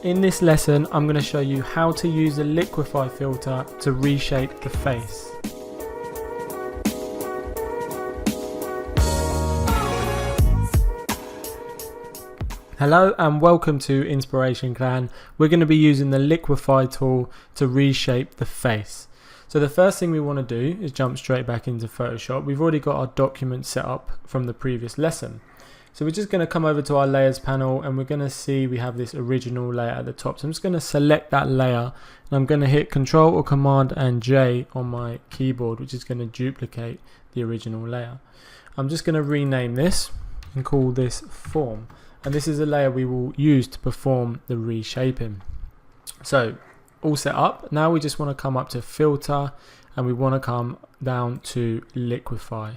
In this lesson, I'm going to show you how to use the Liquify filter to reshape the face. Hello and welcome to Inspiration Clan. We're going to be using the Liquify tool to reshape the face. So the first thing we want to do is jump straight back into Photoshop. We've already got our document set up from the previous lesson. So we're just going to come over to our layers panel and we're going to see we have this original layer at the top. So I'm just going to select that layer and I'm going to hit Control or Command and J on my keyboard, which is going to duplicate the original layer. I'm just going to rename this and call this Form. And this is a layer we will use to perform the reshaping. So all set up. Now we just want to come up to Filter and we want to come down to Liquify.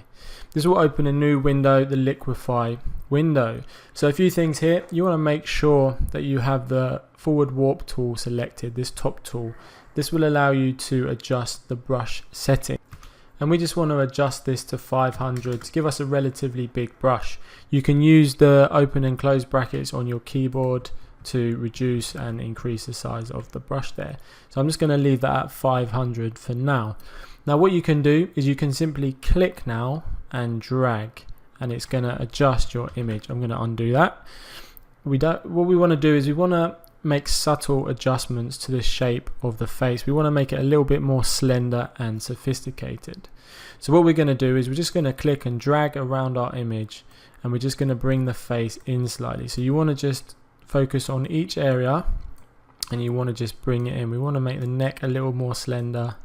This will open a new window, the Liquify window. So a few things here. You want to make sure that you have the forward warp tool selected, this top tool. This will allow you to adjust the brush setting. And we just want to adjust this to 500 to give us a relatively big brush. You can use the open and close brackets on your keyboard to reduce and increase the size of the brush there. So I'm just going to leave that at 500 for now. Now what you can do is you can simply click now and drag and it's going to adjust your image. I'm going to undo that. What we want to do is we want to make subtle adjustments to the shape of the face. We want to make it a little bit more slender and sophisticated. So what we're going to do is we're just going to click and drag around our image and we're just going to bring the face in slightly. So you want to just focus on each area and you want to just bring it in. We want to make the neck a little more slender,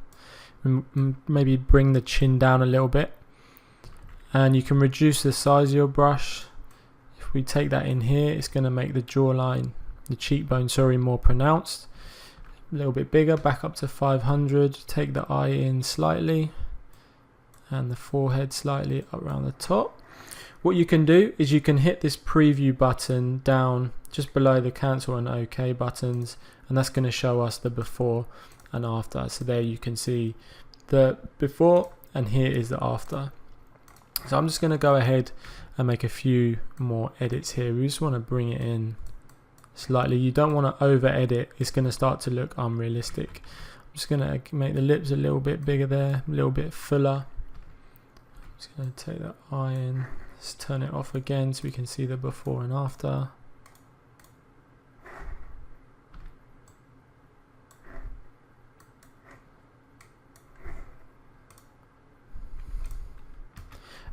maybe bring the chin down a little bit, and you can reduce the size of your brush. If we take that in here, it's going to make the jawline, the cheekbone, more pronounced, a little bit bigger, back up to 500. Take the eye in slightly and the forehead slightly up around the top. What you can do is you can hit this preview button down just below the cancel and OK buttons, and that's going to show us the before and after. So there you can see the before and here is the after. So I'm just going to go ahead and make a few more edits here. We just want to bring it in slightly. You don't want to over edit, it's going to start to look unrealistic. I'm just going to make the lips a little bit bigger there, a little bit fuller. I'm just going to take that eye in, let's turn it off again so we can see the before and after.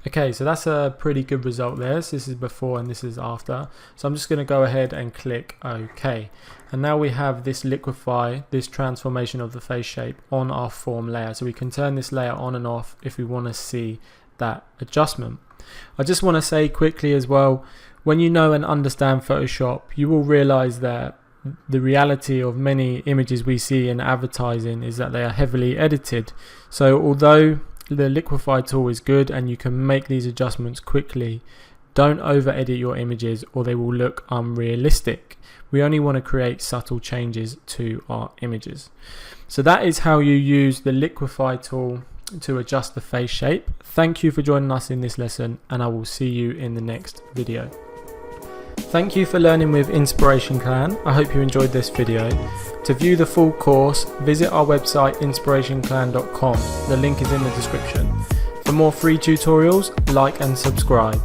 Okay, so that's a pretty good result there. So this is before and this is after. So I'm just going to go ahead and click OK. And now we have this Liquify, this transformation of the face shape on our form layer. So we can turn this layer on and off if we want to see that adjustment. I just want to say quickly as well, when you know and understand Photoshop, you will realize that the reality of many images we see in advertising is that they are heavily edited. So although the Liquify tool is good and you can make these adjustments quickly, don't over edit your images or they will look unrealistic. We only want to create subtle changes to our images. So that is how you use the Liquify tool to adjust the face shape. Thank you for joining us in this lesson and I will see you in the next video. Thank you for learning with Inspiration Clan. I hope you enjoyed this video. To view the full course, visit our website inspirationclan.com. The link is in the description. For more free tutorials, like and subscribe.